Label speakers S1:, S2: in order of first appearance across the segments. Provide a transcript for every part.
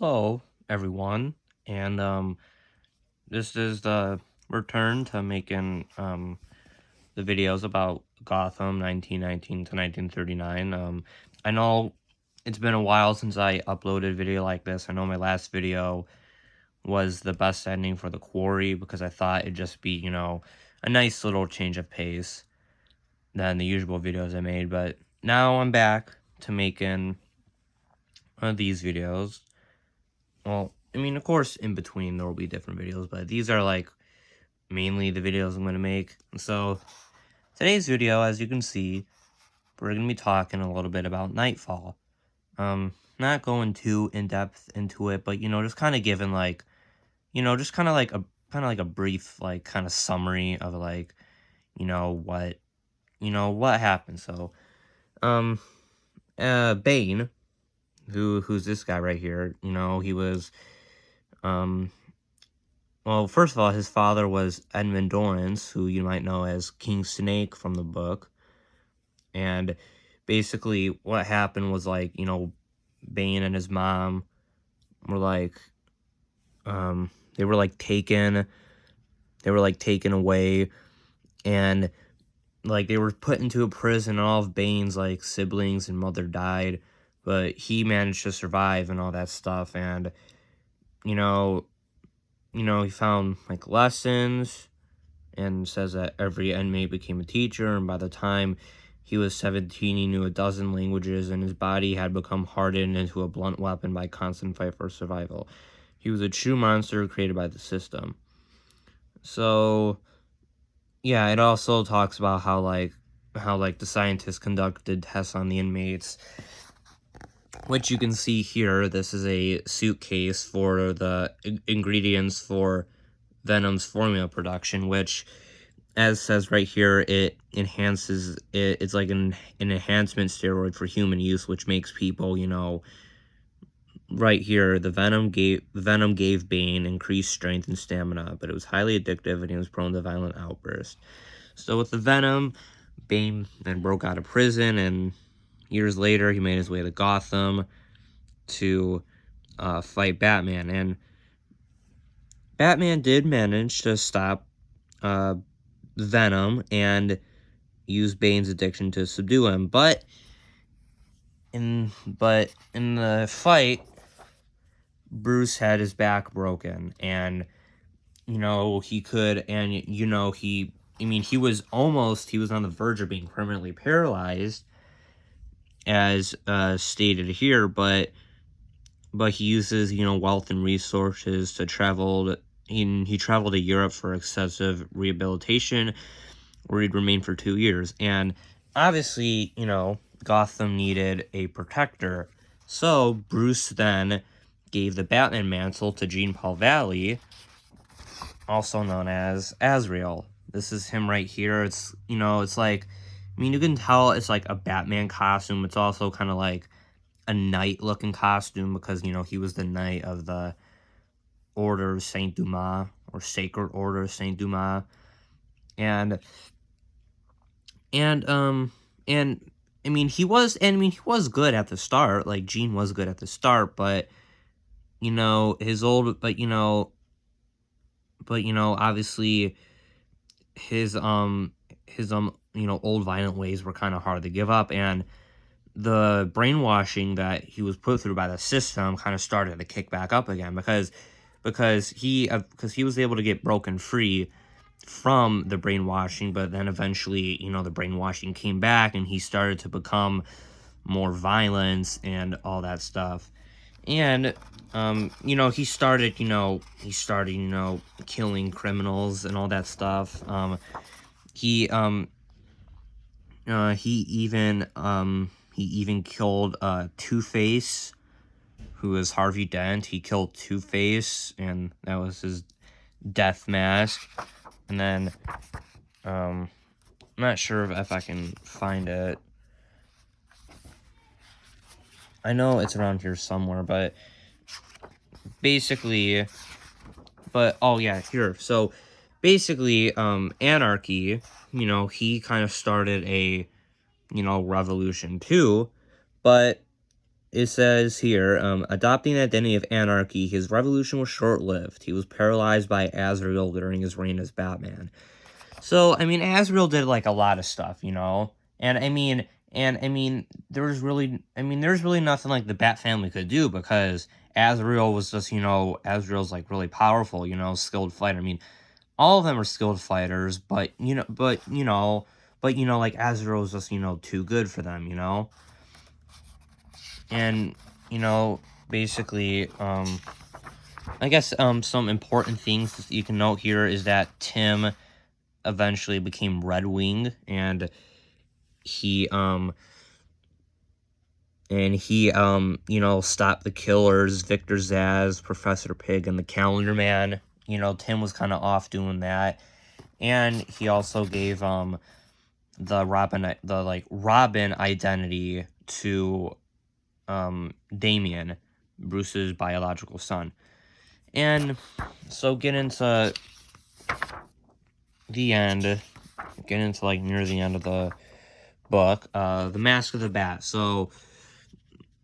S1: Hello, everyone, and this is the return to making the videos about Gotham 1919 to 1939. I know it's been a while since I uploaded a video like this. I know my last video was the best ending for the Quarry because I thought it'd just be, a nice little change of pace than the usual videos I made. But now I'm back to making one of these videos. Well, I mean, of course, in between there will be different videos, but these are like mainly the videos I'm going to make. And so today's video, as you can see, we're going to be talking a little bit about Nightfall. Not going too in depth into it, but just kind of giving like, just kind of like a brief like kind of summary of like, what what happened. So, um, Bane, who's this guy right here? He was um Well, first of all, his father was Edmund Dorrance, who you might know as King Snake from the book. And basically, what happened was like, Bane and his mom were like, they were like taken away, and like they were put into a prison. And all of Bane's like siblings and mother died, but he managed to survive and all that stuff. And you know, he found like lessons and says that every inmate became a teacher, and by the time he was 17, he knew a dozen languages, and his body had become hardened into a blunt weapon by constant fight for survival. He was a true monster created by the system. So, yeah, it also talks about how the scientists conducted tests on the inmates, which you can see here. This is a suitcase for the ingredients for Venom's formula production, which, as says right here, it enhances it. It's like an enhancement steroid for human use, which makes people, right here, the Venom gave Bane increased strength and stamina, but it was highly addictive and he was prone to violent outbursts. So with the Venom, Bane then broke out of prison, and years later he made his way to Gotham to fight Batman. And Batman did manage to stop Venom and use Bane's addiction to subdue him, but in the fight, Bruce had his back broken, and he could, and he was on the verge of being permanently paralyzed, as stated here, but he uses wealth and resources to travel. He traveled to Europe for excessive rehabilitation, where he'd remain for 2 years. And obviously, Gotham needed a protector. So Bruce then gave the Batman mantle to Jean-Paul Valley, also known as Azrael. This is him right here. It's, it's like, you can tell it's like a Batman costume. It's also kind of like a knight-looking costume because, he was the knight of the Order of Saint Dumas, or Sacred Order of Saint Dumas. And he was good at the start. Like, Jean was good at the start, but obviously his old violent ways were kind of hard to give up, and the brainwashing that he was put through by the system kind of started to kick back up again because he was able to get broken free from the brainwashing, but then eventually, the brainwashing came back and he started to become more violent and all that stuff. And, he started killing criminals and all that stuff. He, he even killed, Two-Face, who is Harvey Dent. He killed Two-Face, and that was his death mask. And then, I'm not sure if I can find it. I know it's around here somewhere, but basically, oh yeah, here. So basically, Anarchy, he kind of started a, revolution too, but it says here, adopting the identity of anarchy, his revolution was short-lived. He was paralyzed by Azrael during his reign as Batman. So, I mean, Azrael did, like, a lot of stuff, you know? And, I mean, there's really nothing, like, the Bat family could do, because Azrael was just, Azrael's, like, really powerful, skilled fighter. I mean, all of them are skilled fighters, but, like, Azrael's just, too good for them, And, you know, basically, I guess, some important things that you can note here is that Tim eventually became Red Wing, and he, stopped the killers, Victor Zsasz, Professor Pig, and the Calendar Man. Tim was kind of off doing that, and he also gave, Robin identity to, Damien, Bruce's biological son. And so get into the end, like near the end of the book, the Mask of the Bat. So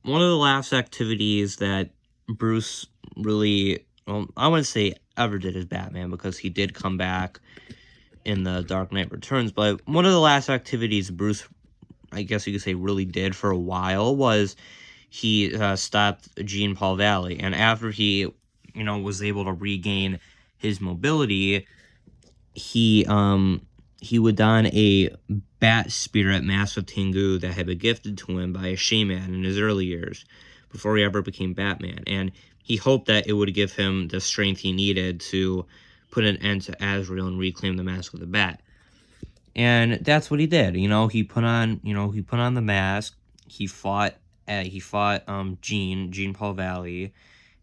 S1: one of the last activities that Bruce really, well, I wouldn't say ever did as Batman, because he did come back in the Dark Knight Returns, but one of the last activities Bruce, I guess you could say, really did for a while was he stopped Jean-Paul Valley. And after he, was able to regain his mobility, he would don a bat spirit mask of Tengu that had been gifted to him by a shaman in his early years, before he ever became Batman. And he hoped that it would give him the strength he needed to put an end to Azrael and reclaim the Mask of the Bat. And that's what he did. He put on, the mask. He fought, Jean-Paul Valley,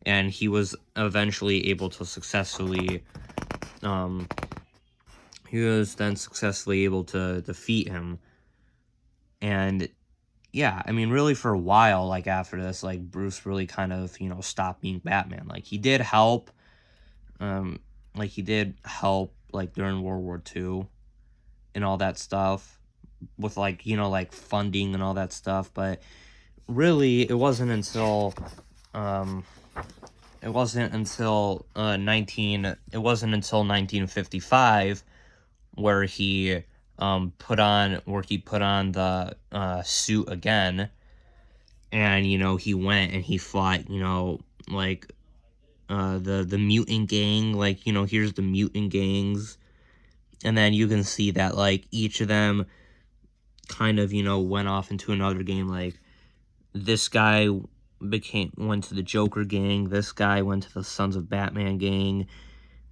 S1: and he was eventually able to successfully, defeat him. And yeah, I mean, really for a while, like, after this, like, Bruce really kind of, stopped being Batman. Like, he did help, like, during World War II and all that stuff, with, like, like, funding and all that stuff. But really, it wasn't until, it wasn't until 1955 where he put on the suit again, and he went and he fought, like, the mutant gang. Like, here's the mutant gangs, and then you can see that, like, each of them kind of, went off into another game. Like, this guy went to the Joker gang, this guy went to the Sons of Batman gang,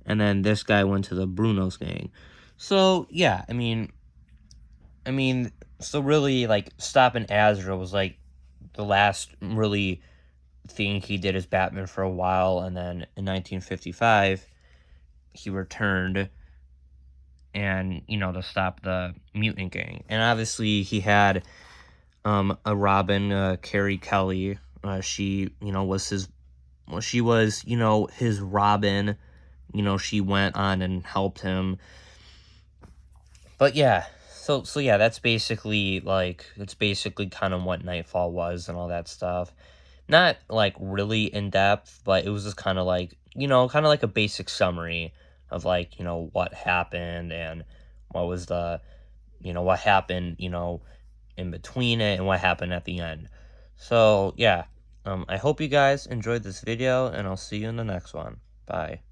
S1: and then this guy went to the Brunos gang. So yeah, I mean, so really, like, stopping Azrael was, like, the last really thing he did as Batman for a while. And then in 1955, he returned, and, to stop the mutant gang. And obviously, he had, a Robin, Carrie Kelly. She, was his, well, she was, his Robin. She went on and helped him. But yeah, so yeah, that's basically, like, it's basically kind of what Nightfall was and all that stuff. Not, like, really in depth, but it was just kind of like, kind of like a basic summary of, like, what happened, and what was the, what happened, in between it, and what happened at the end. So yeah, I hope you guys enjoyed this video, and I'll see you in the next one. Bye.